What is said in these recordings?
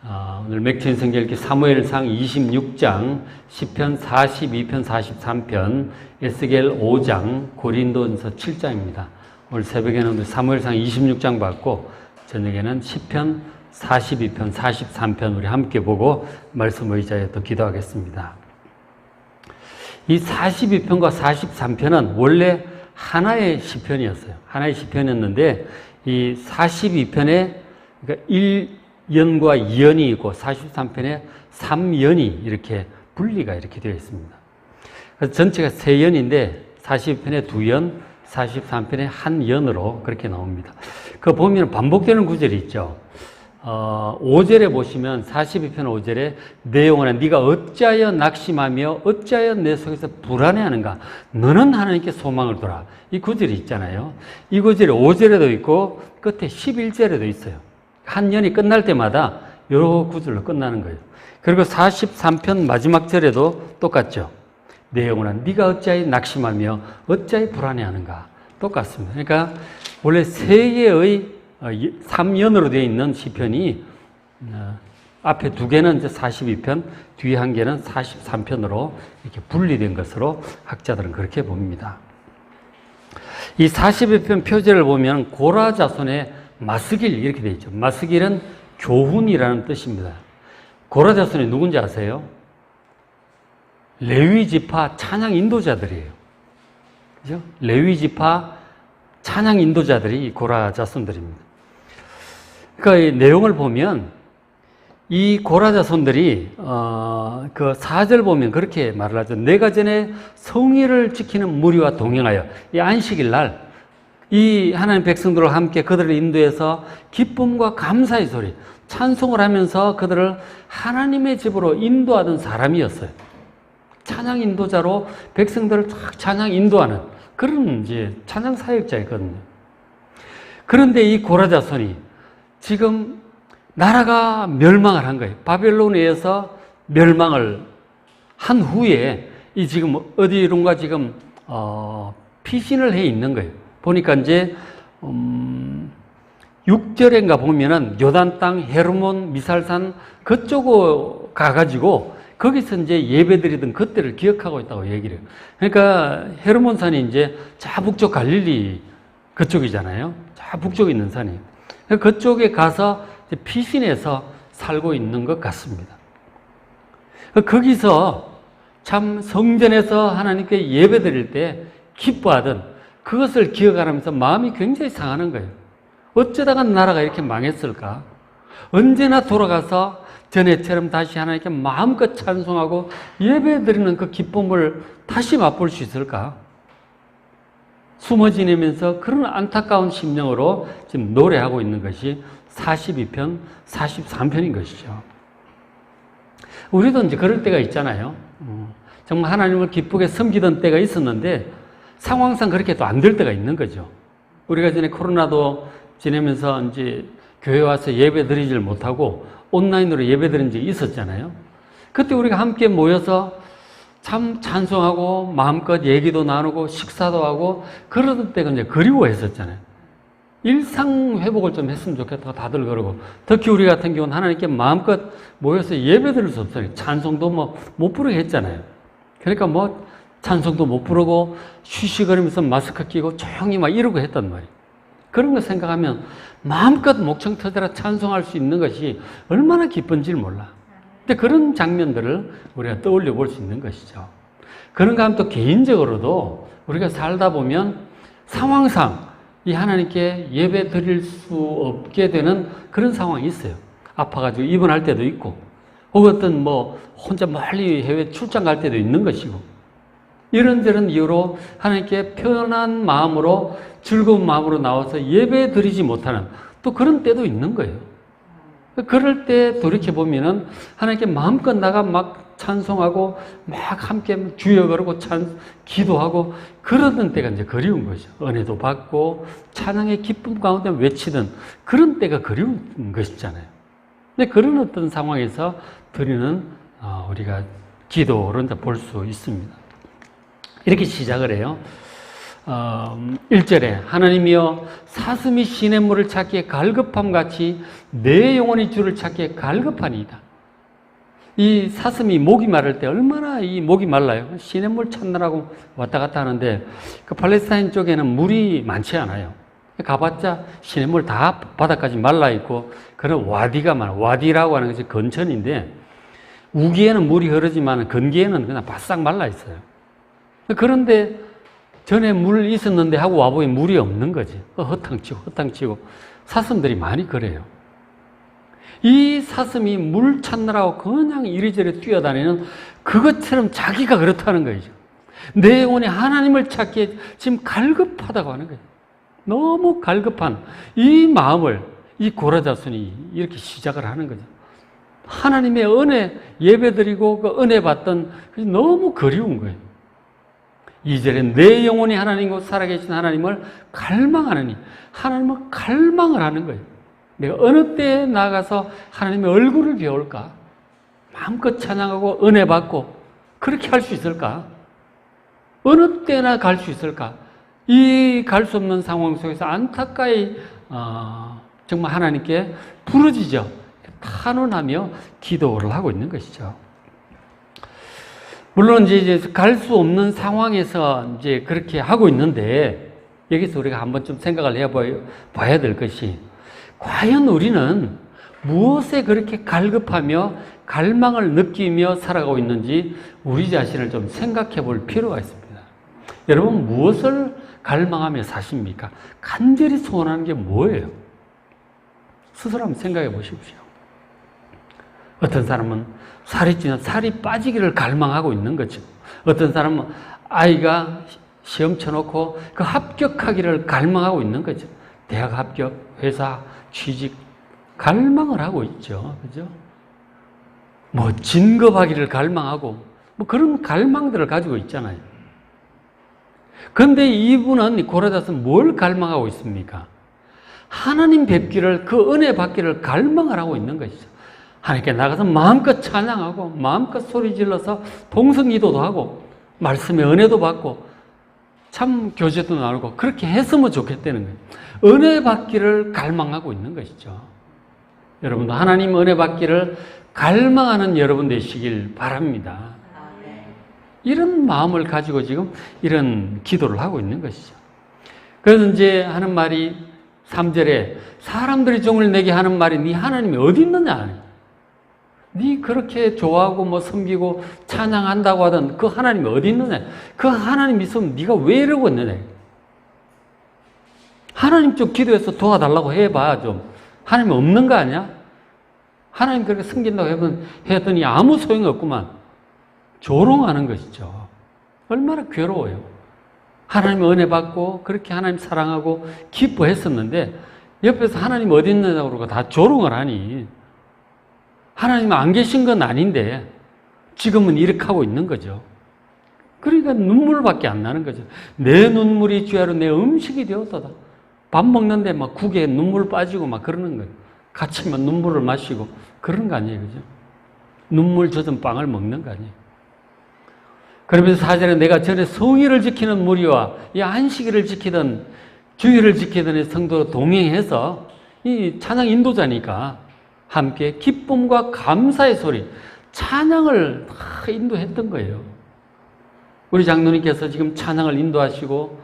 오늘 맥주인 성경 읽기 사무엘상 26장, 시편 42편, 43편, 에스겔 5장, 고린도전서 7장입니다. 오늘 새벽에는 사무엘상 26장 받고 저녁에는 시편 42편, 43편 우리 함께 보고 말씀 의자에 또 기도하겠습니다. 이 42편과 43편은 원래 하나의 시편이었어요. 하나의 시편이었는데 이 42편에 그러니까 1연과 2연이 있고 43편에 3연이 이렇게 분리가 이렇게 되어 있습니다. 그래서 전체가 3연인데 42편에 2연, 43편에 1연으로 그렇게 나옵니다. 그 보면 반복되는 구절이 있죠. 5절에 보시면 42편 5절에 내용은 네가 어찌하여 낙심하며 어찌하여 내 속에서 불안해하는가 너는 하나님께 소망을 둬라. 이 구절이 있잖아요. 이 구절이 5절에도 있고 끝에 11절에도 있어요. 한 년이 끝날 때마다 요 구절로 끝나는 거예요. 그리고 43편 마지막 절에도 똑같죠. 내용은 네가 어찌하여 낙심하며 어찌하여 불안해하는가 똑같습니다. 그러니까 원래 세 개의 3연으로 되어 있는 시편이 앞에 2개는 이제 42편, 뒤에 1개는 43편으로 이렇게 분리된 것으로 학자들은 그렇게 봅니다. 이 42편 표제를 보면 고라 자손의 마스길 이렇게 되어 있죠. 마스길은 교훈이라는 뜻입니다. 고라 자손이 누군지 아세요? 레위 지파 찬양 인도자들이에요. 그죠? 레위 지파 찬양 인도자들이 고라 자손들입니다. 그러니까 이 내용을 보면 이 고라 자손들이 그 4절 보면 그렇게 말을 하죠. 내가 전에 성의를 지키는 무리와 동행하여 이 안식일 날 이 하나님 백성들과 함께 그들을 인도해서 기쁨과 감사의 소리, 찬송을 하면서 그들을 하나님의 집으로 인도하던 사람이었어요. 찬양 인도자로 백성들을 쫙 찬양 인도하는 그런 이제 찬양 사역자였거든요. 그런데 이 고라 자손이 지금 나라가 멸망을 한 거예요. 바벨론에 의해서 멸망을 한 후에 이 지금 어디론가 지금 피신을 해 있는 거예요. 보니까 이제 6절인가 보면은 요단 땅 헤르몬 미살산 그쪽으로 가가지고 거기서 이제 예배드리던 그때를 기억하고 있다고 얘기를 해요. 그러니까 헤르몬산이 이제 자 북쪽 갈릴리 그쪽이잖아요. 자 북쪽에 있는 산이에요. 그쪽에 가서 피신해서 살고 있는 것 같습니다. 거기서 참 성전에서 하나님께 예배드릴 때 기뻐하던 그것을 기억하면서 마음이 굉장히 상하는 거예요. 어쩌다가 나라가 이렇게 망했을까? 언제나 돌아가서 전에처럼 다시 하나님께 마음껏 찬송하고 예배드리는 그 기쁨을 다시 맛볼 수 있을까? 숨어 지내면서 그런 안타까운 심령으로 지금 노래하고 있는 것이 42편, 43편인 것이죠. 우리도 이제 그럴 때가 있잖아요. 정말 하나님을 기쁘게 섬기던 때가 있었는데 상황상 그렇게 또 안 될 때가 있는 거죠. 우리가 전에 코로나도 지내면서 이제 교회 와서 예배 드리질 못하고 온라인으로 예배 드린 적이 있었잖아요. 그때 우리가 함께 모여서 참 찬송하고 마음껏 얘기도 나누고 식사도 하고 그러던 때가 이제 그리워했었잖아요. 일상 회복을 좀 했으면 좋겠다고 다들 그러고 특히 우리 같은 경우는 하나님께 마음껏 모여서 예배 드릴 수 없어요. 찬송도 뭐 못 부르게 했잖아요. 그러니까 뭐 찬송도 못 부르고 쉬쉬거리면서 마스크 끼고 조용히 막 이러고 했단 말이에요. 그런 거 생각하면 마음껏 목청 터져라 찬송할 수 있는 것이 얼마나 기쁜지를 몰라. 근데 그런 장면들을 우리가 떠올려 볼 수 있는 것이죠. 그런가 하면 또 개인적으로도 우리가 살다 보면 상황상 이 하나님께 예배 드릴 수 없게 되는 그런 상황이 있어요. 아파가지고 입원할 때도 있고, 혹은 어떤 뭐 혼자 멀리 해외 출장 갈 때도 있는 것이고, 이런저런 이유로 하나님께 편한 마음으로 즐거운 마음으로 나와서 예배 드리지 못하는 또 그런 때도 있는 거예요. 그럴 때 돌이켜보면은 하나님께 마음껏 나가 막 찬송하고 막 함께 주여 그러고 기도하고 그러던 때가 이제 그리운 거죠. 은혜도 받고 찬양의 기쁨 가운데 외치던 그런 때가 그리운 것이잖아요. 근데 그런 어떤 상황에서 드리는 우리가 기도를 볼 수 있습니다. 이렇게 시작을 해요. 1절에 하나님이여 사슴이 시냇물을 찾기에 갈급함 같이 내 영혼이 주를 찾기에 갈급하니이다. 이 사슴이 목이 마를 때 얼마나 이 목이 말라요. 시냇물 찾느라고 왔다 갔다 하는데 그 팔레스타인 쪽에는 물이 많지 않아요. 가봤자 시냇물 다 바닥까지 말라 있고 그런 와디가 많아. 와디라고 하는 것이 건천인데 우기에는 물이 흐르지만 건기에는 그냥 바싹 말라 있어요. 그런데 전에 물 있었는데 하고 와보니 물이 없는 거지. 허탕치고 사슴들이 많이 그래요. 이 사슴이 물 찾느라고 그냥 이리저리 뛰어다니는 그것처럼 자기가 그렇다는 거죠. 내 영혼이 하나님을 찾기에 지금 갈급하다고 하는 거예요. 너무 갈급한 이 마음을 이 고라자손이 이렇게 시작을 하는 거죠. 하나님의 은혜 예배드리고 그 은혜 받던 너무 그리운 거예요. 2절에 내 영혼이 하나님과 살아계신 하나님을 갈망하느니 하나님을 갈망을 하는 거예요. 내가 어느 때에 나가서 하나님의 얼굴을 배울까? 마음껏 찬양하고 은혜 받고 그렇게 할 수 있을까? 어느 때나 갈 수 있을까? 이 갈 수 없는 상황 속에서 안타까이 정말 하나님께 부르짖어 탄원하며 기도를 하고 있는 것이죠. 물론 이제 갈 수 없는 상황에서 이제 그렇게 하고 있는데 여기서 우리가 한번 좀 생각을 해봐야 될 것이 과연 우리는 무엇에 그렇게 갈급하며 갈망을 느끼며 살아가고 있는지 우리 자신을 좀 생각해 볼 필요가 있습니다. 여러분 무엇을 갈망하며 사십니까? 간절히 소원하는 게 뭐예요? 스스로 한번 생각해 보십시오. 어떤 사람은 살이 찌면 살이 빠지기를 갈망하고 있는 거죠. 어떤 사람은 아이가 시험 쳐놓고 그 합격하기를 갈망하고 있는 거죠. 대학 합격, 회사, 취직, 갈망을 하고 있죠. 그죠? 뭐, 진급하기를 갈망하고, 뭐 그런 갈망들을 가지고 있잖아요. 그런데 이분은, 고라자스는 뭘 갈망하고 있습니까? 하나님 뵙기를, 그 은혜 받기를 갈망을 하고 있는 것이죠. 하나님께 나가서 마음껏 찬양하고, 마음껏 소리 질러서 동성기도도 하고, 말씀의 은혜도 받고, 참 교제도 나누고, 그렇게 했으면 좋겠다는 거예요. 은혜 받기를 갈망하고 있는 것이죠. 여러분도 하나님 은혜 받기를 갈망하는 여러분 되시길 바랍니다. 이런 마음을 가지고 지금 이런 기도를 하고 있는 것이죠. 그래서 이제 하는 말이 3절에 사람들이 종을 내게 하는 말이 네 하나님이 어디 있느냐? 네 그렇게 좋아하고 뭐 섬기고 찬양한다고 하던 그 하나님이 어디 있느냐? 그 하나님 있으면 네가 왜 이러고 있느냐? 하나님 좀 기도해서 도와달라고 해봐 좀. 하나님 없는 거 아니야? 하나님 그렇게 섬긴다고 했더니 아무 소용이 없구만. 조롱하는 것이죠. 얼마나 괴로워요. 하나님 은혜 받고 그렇게 하나님 사랑하고 기뻐했었는데 옆에서 하나님 어디 있느냐고 그러고 다 조롱을 하니 하나님 안 계신 건 아닌데 지금은 이렇게 하고 있는 거죠. 그러니까 눈물밖에 안 나는 거죠. 내 눈물이 주야로 내 음식이 되었다. 밥 먹는데 막 국에 눈물 빠지고 막 그러는 거예요. 같이 막 눈물을 마시고 그런 거 아니에요. 그죠? 눈물 젖은 빵을 먹는 거 아니에요. 그러면서 4절에 내가 전에 성의를 지키는 무리와 이 안식일을 지키던 주일을 지키던 성도로 동행해서 이 찬양 인도자니까 함께 기쁨과 감사의 소리, 찬양을 인도했던 거예요. 우리 장로님께서 지금 찬양을 인도하시고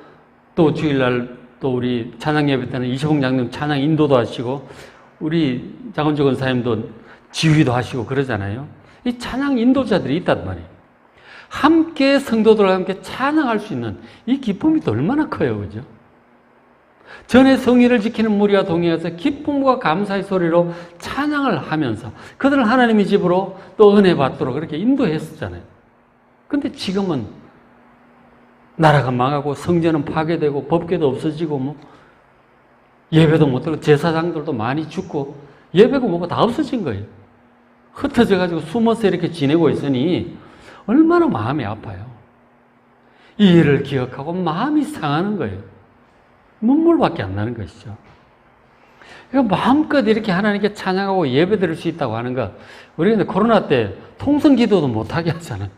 또 주일날 또 우리 찬양 예배 때는 이시봉 장로님 찬양 인도도 하시고 우리 장원주 권사님도 지휘도 하시고 그러잖아요. 이 찬양 인도자들이 있단 말이에요. 함께 성도들과 함께 찬양할 수 있는 이 기쁨이 또 얼마나 커요. 그죠? 전에 성의를 지키는 무리와 동행해서 기쁨과 감사의 소리로 찬양을 하면서 그들을 하나님의 집으로 또 은혜 받도록 그렇게 인도했었잖아요. 근데 지금은 나라가 망하고 성전은 파괴되고 법궤도 없어지고 뭐 예배도 못 들고 제사장들도 많이 죽고 예배고 뭐고 다 없어진 거예요. 흩어져 가지고 숨어서 이렇게 지내고 있으니 얼마나 마음이 아파요. 이 일을 기억하고 마음이 상하는 거예요. 눈물밖에 안 나는 것이죠. 그러니까 마음껏 이렇게 하나님께 찬양하고 예배 드릴 수 있다고 하는 것, 우리가 코로나 때 통성 기도도 못하게 하잖아요.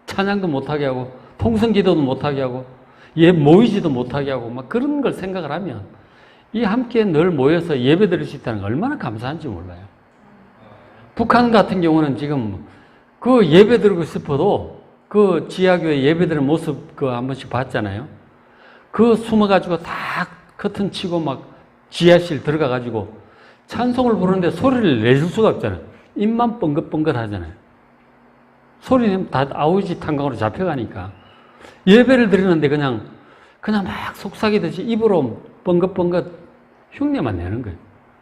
찬양도 못하게 하고 통성 기도도 못하게 하고 모이지도 못하게 하고 막 그런 걸 생각을 하면 이 함께 늘 모여서 예배 드릴 수 있다는 게 얼마나 감사한지 몰라요. 북한 같은 경우는 지금 그 예배 드리고 싶어도 그 지하교회 예배 드리는 모습 그 한 번씩 봤잖아요. 그 숨어가지고 다 커튼 치고 막 지하실 들어가가지고 찬송을 부르는데 소리를 내줄 수가 없잖아요. 입만 뻥긋뻥긋 하잖아요. 소리는 다 아우지 탄광으로 잡혀가니까. 예배를 드리는데 그냥 막 속삭이듯이 입으로 뻥긋뻥긋 흉내만 내는 거예요.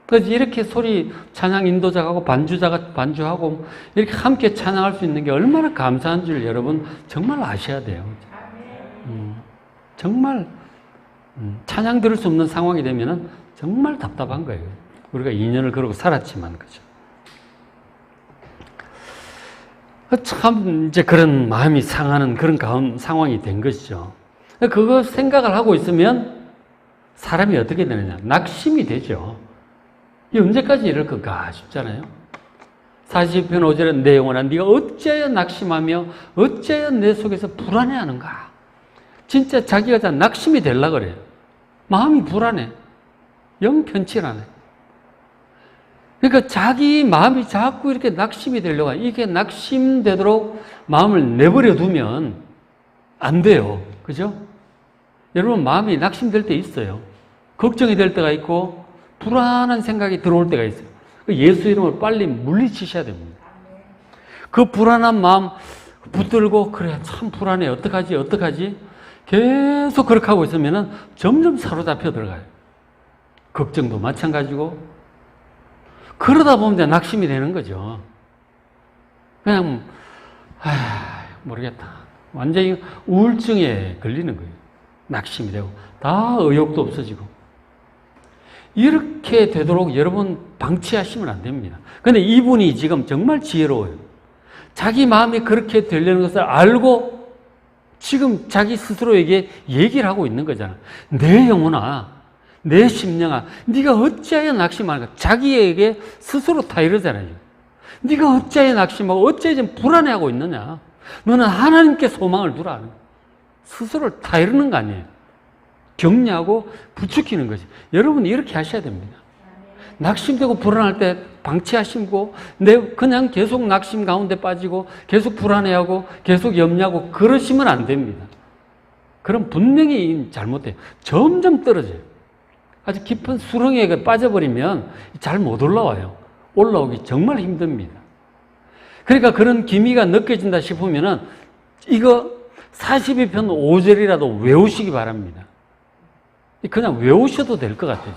그래서 이렇게 소리 찬양 인도자하고 반주자가 반주하고 이렇게 함께 찬양할 수 있는 게 얼마나 감사한 줄 여러분 정말 아셔야 돼요. 정말 찬양 들을 수 없는 상황이 되면은 정말 답답한 거예요. 우리가 2년을 그러고 살았지만 그죠. 참 이제 그런 마음이 상하는 그런 상황이 된 것이죠. 그거 생각을 하고 있으면 사람이 어떻게 되느냐? 낙심이 되죠. 이 언제까지 이럴 건가 싶잖아요. 40편 5절에 내 영혼아 네가 어찌하여 낙심하며 어찌하여 내 속에서 불안해하는가. 진짜 자기가 다 낙심이 되려고 그래요. 마음이 불안해. 영 편치를 않아요. 그러니까 자기 마음이 자꾸 이렇게 낙심이 되려고 해요. 이게 낙심되도록 마음을 내버려 두면 안 돼요. 그죠? 여러분 마음이 낙심될 때 있어요. 걱정이 될 때가 있고 불안한 생각이 들어올 때가 있어요. 예수 이름으로 빨리 물리치셔야 됩니다. 그 불안한 마음 붙들고 그래 참 불안해 어떡하지 계속 그렇게 하고 있으면 점점 사로잡혀 들어가요. 걱정도 마찬가지고 그러다 보면 이제 낙심이 되는 거죠. 그냥 모르겠다. 완전히 우울증에 걸리는 거예요. 낙심이 되고 다 의욕도 없어지고 이렇게 되도록 여러분 방치하시면 안 됩니다. 그런데 이분이 지금 정말 지혜로워요. 자기 마음이 그렇게 되려는 것을 알고 지금 자기 스스로에게 얘기를 하고 있는 거잖아. 내 영혼아, 내 심령아, 네가 어찌하여 낙심하는가? 자기에게 스스로 다 이러잖아요. 네가 어찌하여 낙심하고 어찌하여 지금 불안해하고 있느냐? 너는 하나님께 소망을 두라. 스스로를 다 이러는 거 아니에요. 격려하고 부추기는 거지. 여러분 이렇게 하셔야 됩니다. 낙심되고 불안할 때 방치하시고 그냥 계속 낙심 가운데 빠지고 계속 불안해하고 계속 염려하고 그러시면 안 됩니다. 그럼 분명히 잘못돼요. 점점 떨어져요. 아주 깊은 수렁에 빠져버리면 잘 못 올라와요. 올라오기 정말 힘듭니다. 그러니까 그런 기미가 느껴진다 싶으면은 이거 42편 5절이라도 외우시기 바랍니다. 그냥 외우셔도 될 것 같아요.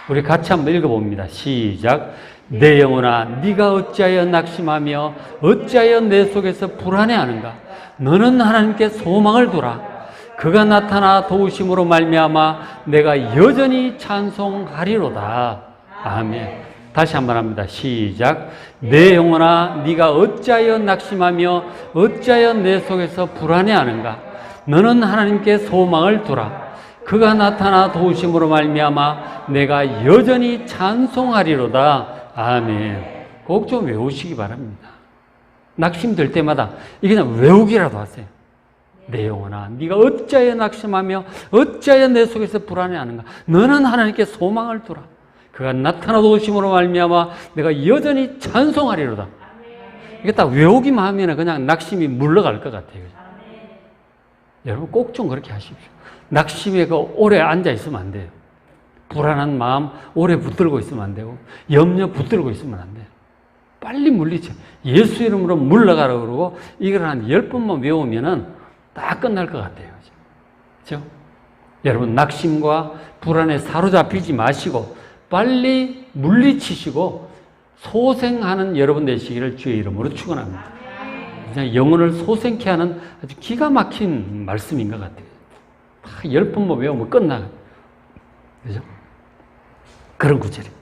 우리 같이 한번 읽어봅니다. 시작. 내 영혼아 네가 어찌하여 낙심하며 어찌하여 내 속에서 불안해하는가. 너는 하나님께 소망을 두라. 그가 나타나 도우심으로 말미암아 내가 여전히 찬송하리로다. 아멘. 다시 한번 합니다. 시작. 내 영혼아 네가 어찌하여 낙심하며 어찌하여 내 속에서 불안해하는가. 너는 하나님께 소망을 두라. 그가 나타나 도우심으로 말미암아 내가 여전히 찬송하리로다. 아멘. 꼭 좀 외우시기 바랍니다. 낙심될 때마다 이게 그냥 외우기라도 하세요. 내 영혼아 네가 어찌하여 낙심하며 어찌하여 내 속에서 불안해하는가. 너는 하나님께 소망을 두라. 그가 나타나 도우심으로 말미암아 내가 여전히 찬송하리로다. 이게 딱 외우기만 하면 그냥 낙심이 물러갈 것 같아요. 여러분 꼭 좀 그렇게 하십시오. 낙심에 오래 앉아 있으면 안 돼요. 불안한 마음 오래 붙들고 있으면 안 되고 염려 붙들고 있으면 안 돼요. 빨리 물리쳐. 예수 이름으로 물러가라고 그러고 이걸 한 10번만 외우면은 다 끝날 것 같아요. 그렇죠? 여러분 낙심과 불안에 사로잡히지 마시고 빨리 물리치시고 소생하는 여러분 되시기를 주의 이름으로 축원합니다. 그냥 영혼을 소생케 하는 아주 기가 막힌 말씀인 것 같아요. 10번만 외우면 끝나. 그죠? 그런 구절이에요.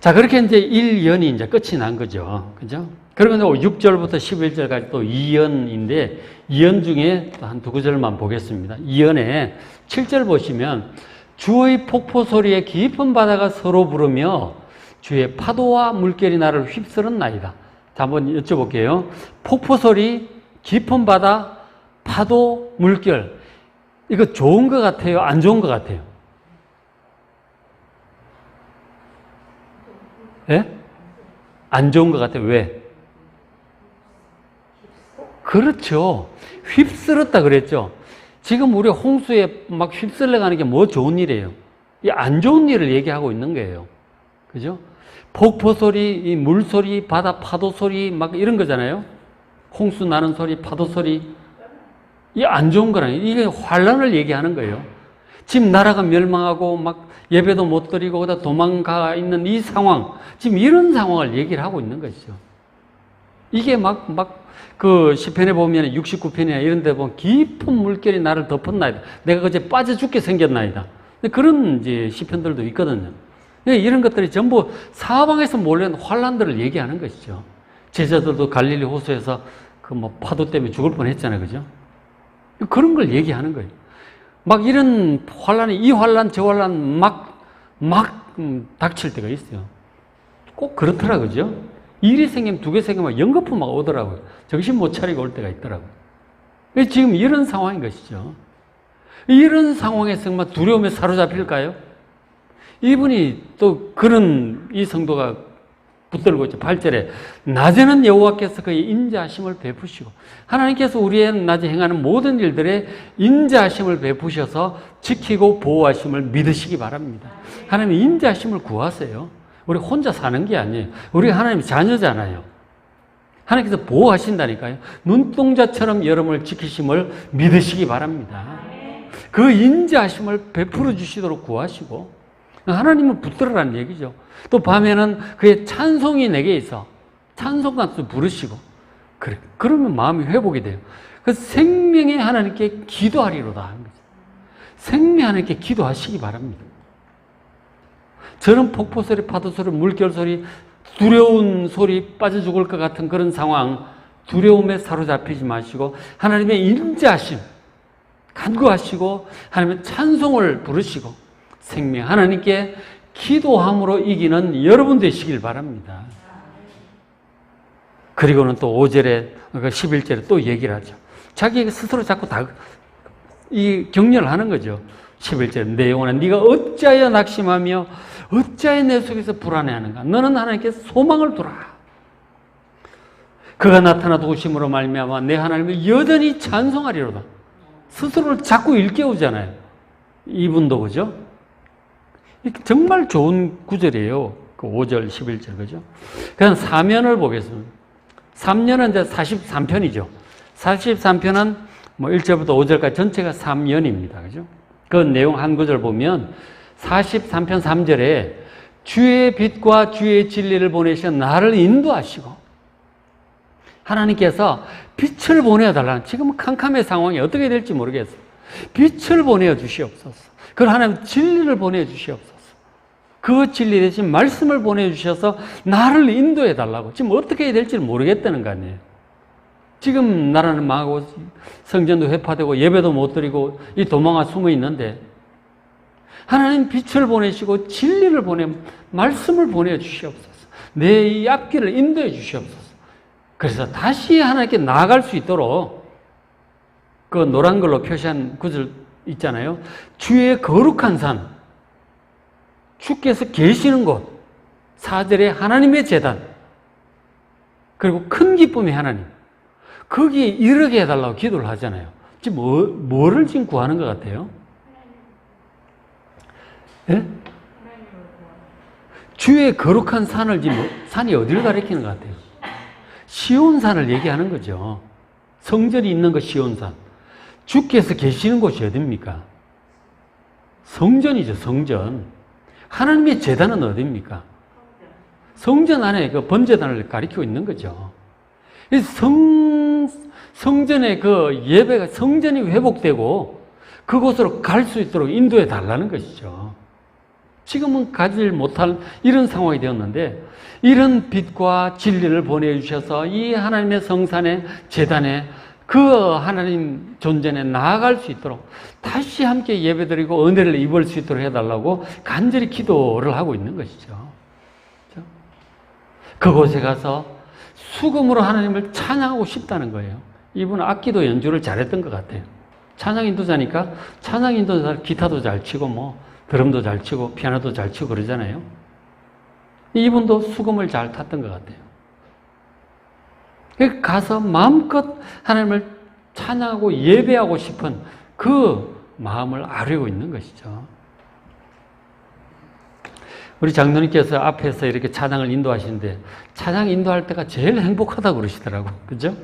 자, 그렇게 이제 1연이 이제 끝이 난 거죠. 그죠? 그러면 6절부터 11절까지 또 2연인데, 2연 중에 한 두 구절만 보겠습니다. 2연에 7절 보시면, 주의 폭포 소리에 깊은 바다가 서로 부르며, 주의 파도와 물결이 나를 휩쓸은 나이다. 자, 한번 여쭤볼게요. 폭포 소리, 깊은 바다, 파도, 물결. 이거 좋은 것 같아요? 안 좋은 것 같아요? 예? 안 좋은 것 같아요. 왜? 그렇죠. 휩쓸었다 그랬죠. 지금 우리 홍수에 막 휩쓸려 가는 게 뭐 좋은 일이에요? 이 안 좋은 일을 얘기하고 있는 거예요. 그죠? 폭포 소리, 이 물 소리, 바다 파도 소리 막 이런 거잖아요. 홍수 나는 소리, 파도 소리. 이 안 좋은 거라니. 이게 환란을 얘기하는 거예요. 지금 나라가 멸망하고 막 예배도 못 드리고 그다 도망가 있는 이 상황. 지금 이런 상황을 얘기를 하고 있는 것이죠. 이게 그 시편에 보면 69편이나 이런 데 보면 깊은 물결이 나를 덮었나이다. 내가 그제 빠져 죽게 생겼나이다. 그런 이제 시편들도 있거든요. 이런 것들이 전부 사방에서 몰려온 환란들을 얘기하는 것이죠. 제자들도 갈릴리 호수에서 그 뭐 파도 때문에 죽을 뻔했잖아요, 그죠? 그런 걸 얘기하는 거예요. 막 이런 환란이 이 환란 저 환란 막 닥칠 때가 있어요. 꼭 그렇더라, 그죠? 일이 생기면 두 개 생기면 연거푸 막 오더라고요. 정신 못 차리고 올 때가 있더라고요. 지금 이런 상황인 것이죠. 이런 상황에서 정말 두려움에 사로잡힐까요? 이분이 또 그런 이 성도가 붙들고 있죠. 8절에 낮에는 여호와께서 그의 인자하심을 베푸시고 하나님께서 우리의 낮에 행하는 모든 일들에 인자하심을 베푸셔서 지키고 보호하심을 믿으시기 바랍니다. 하나님 인자하심을 구하세요. 우리 혼자 사는 게 아니에요. 우리 하나님 자녀잖아요. 하나님께서 보호하신다니까요. 눈동자처럼 여러분을 지키심을 믿으시기 바랍니다. 그 인자하심을 베풀어 주시도록 구하시고 하나님을 붙들으라는 얘기죠. 또 밤에는 그의 찬송이 내게 있어 찬송가도 부르시고 그래. 그러면 마음이 회복이 돼요. 그 생명의 하나님께 기도하리로다 하는 거죠. 생명 하나님께 기도하시기 바랍니다. 저런 폭포 소리, 파도 소리, 물결 소리, 두려운 소리, 빠져 죽을 것 같은 그런 상황, 두려움에 사로잡히지 마시고 하나님의 인자하심 간구하시고 하나님의 찬송을 부르시고 생명 하나님께 기도함으로 이기는 여러분 되시길 바랍니다. 그리고는 또 5절에 11절에 또 얘기를 하죠. 자기 스스로 자꾸 이 격려를 하는 거죠. 11절 내 영혼아 네가 어찌하여 낙심하며 어찌하여 내 속에서 불안해하는가. 너는 하나님께 소망을 두라. 그가 나타나 도우심으로 말미암아 내 하나님을 여전히 찬송하리로다. 스스로를 자꾸 일깨우잖아요. 이분도 그죠? 정말 좋은 구절이에요. 그 5절, 11절 그죠? 그냥 사면을 보겠습니다. 3년은 이제 43편이죠. 43편은 뭐 1절부터 5절까지 전체가 3년입니다. 그죠? 그 내용 한 구절 보면 43편 3절에 주의 빛과 주의 진리를 보내셔 나를 인도하시고 하나님께서 빛을 보내달라는 지금 캄캄의 상황이 어떻게 될지 모르겠어요. 빛을 보내주시옵소서. 그리고 하나님 진리를 보내주시옵소서. 그 진리 대신 말씀을 보내주셔서 나를 인도해달라고. 지금 어떻게 해야 될지 모르겠다는 거 아니에요. 지금 나라는 망하고 성전도 회파되고 예배도 못 드리고 이 도망아 숨어 있는데 하나님 빛을 보내시고 진리를 말씀을 보내주시옵소서. 내 이 앞길을 인도해 주시옵소서. 그래서 다시 하나님께 나아갈 수 있도록 그 노란 걸로 표시한 구절 있잖아요. 주의 거룩한 산, 주께서 계시는 곳, 4절에 하나님의 제단, 그리고 큰 기쁨의 하나님, 거기에 이르게 해달라고 기도를 하잖아요. 지금 뭐를 지금 구하는 것 같아요? 예? 주의 거룩한 산을 지금 산이 어디를 가리키는 것 같아요? 시온산을 얘기하는 거죠. 성전이 있는 것 시온산. 주께서 계시는 곳이 어디입니까? 성전이죠, 성전. 하나님의 제단은 어디입니까? 성전 안에 그 번제단을 가리키고 있는 거죠. 성전의 그 예배가 성전이 회복되고 그곳으로 갈 수 있도록 인도해 달라는 것이죠. 지금은 가지 못할 이런 상황이 되었는데 이런 빛과 진리를 보내주셔서 이 하나님의 성산의 제단에 그 하나님 존전에 나아갈 수 있도록 다시 함께 예배드리고 은혜를 입을 수 있도록 해달라고 간절히 기도를 하고 있는 것이죠. 그곳에 가서 수금으로 하나님을 찬양하고 싶다는 거예요. 이분은 악기도 연주를 잘했던 것 같아요. 찬양 인도자니까 찬양 인도자 기타도 잘 치고 뭐 드럼도 잘 치고 피아노도 잘 치고 그러잖아요. 이분도 수금을 잘 탔던 것 같아요. 가서 마음껏 하나님을 찬양하고 예배하고 싶은 그 마음을 아뢰고 있는 것이죠. 우리 장로님께서 앞에서 이렇게 찬양을 인도하시는데 찬양 인도할 때가 제일 행복하다고 그러시더라고. 그죠?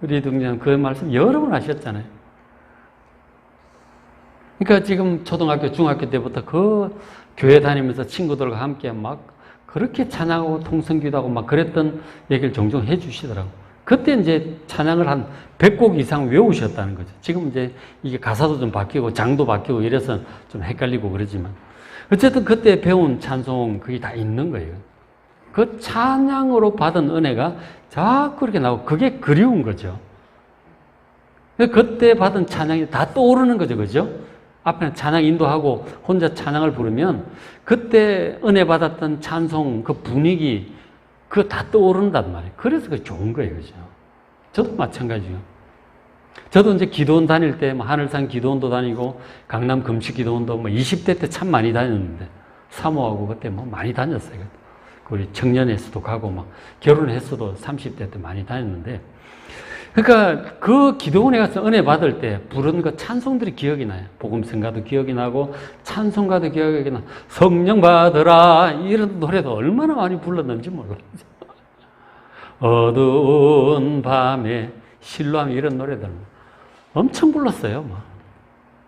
우리 동장 그 말씀 여러 번 하셨잖아요. 그러니까 지금 초등학교, 중학교 때부터 그 교회 다니면서 친구들과 함께 막 그렇게 찬양하고 통성기도 하고 막 그랬던 얘기를 종종 해 주시더라고. 그때 이제 찬양을 한 100곡 이상 외우셨다는 거죠. 지금 이제 이게 가사도 좀 바뀌고 장도 바뀌고 이래서 좀 헷갈리고 그러지만 어쨌든 그때 배운 찬송 그게 다 있는 거예요. 그 찬양으로 받은 은혜가 자꾸 이렇게 나오고 그게 그리운 거죠. 그때 받은 찬양이 다 떠오르는 거죠. 그죠? 앞에 찬양 인도하고 혼자 찬양을 부르면 그때 은혜 받았던 찬송 그 분위기 그거 다 떠오른단 말이에요. 그래서 그게 좋은 거예요. 그죠? 저도 마찬가지요. 저도 이제 기도원 다닐 때 뭐 하늘산 기도원도 다니고 강남 금식 기도원도 뭐 20대 때 참 많이 다녔는데 사모하고 그때 뭐 많이 다녔어요. 우리 청년에서도 가고 막 결혼했어도 30대 때 많이 다녔는데 그러니까 그 기도원에 가서 은혜 받을 때 부른 그 찬송들이 기억이 나요. 복음성가도 기억이 나고 찬송가도 기억이 나. 성령 받으라 이런 노래도 얼마나 많이 불렀는지 모르겠어요. 어두운 밤에 실로암 이런 노래들 엄청 불렀어요.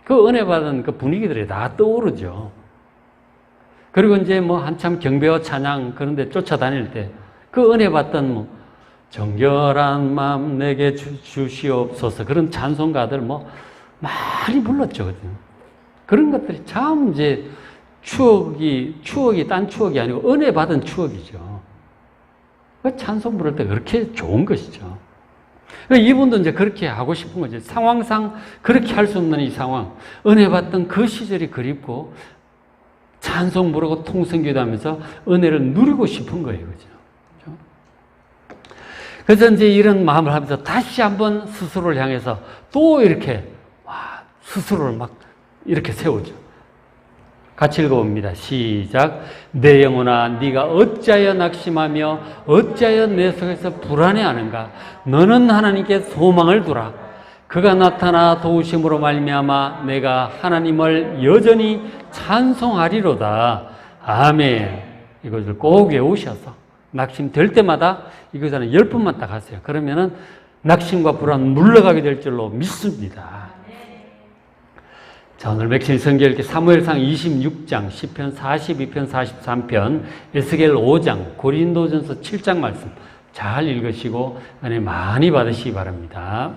그 은혜 받은 그 분위기들이 다 떠오르죠. 그리고 이제 뭐 한참 경배와 찬양 그런데 쫓아다닐 때 그 은혜 받던 뭐 정결한 마음 내게 주시옵소서 그런 찬송가들 뭐 많이 불렀죠. 그런 것들이 참 이제 추억이 딴 추억이 아니고 은혜 받은 추억이죠. 찬송 부를 때 그렇게 좋은 것이죠. 이분도 이제 그렇게 하고 싶은 거죠. 상황상 그렇게 할 수 없는 이 상황, 은혜 받던 그 시절이 그립고 찬송 부르고 통성기도 하면서 은혜를 누리고 싶은 거예요. 그죠? 그래서 이제 이런 마음을 하면서 다시 한번 스스로를 향해서 또 이렇게 스스로를 막 이렇게 세우죠. 같이 읽어봅니다. 시작. 내 영혼아 네가 어찌하여 낙심하며 어찌하여 내 속에서 불안해하는가. 너는 하나님께 소망을 두라. 그가 나타나 도우심으로 말미암아 내가 하나님을 여전히 찬송하리로다. 아멘. 이것을 꼭 외우셔서 낙심될 때마다 이것은 10번만 딱 하세요. 그러면은 낙심과 불안 물러가게 될 줄로 믿습니다. 자, 오늘 맥신 성경 읽기 사무엘상 26장, 시편 42편, 43편, 에스겔 5장, 고린도전서 7장 말씀 잘 읽으시고 은혜 많이 받으시기 바랍니다.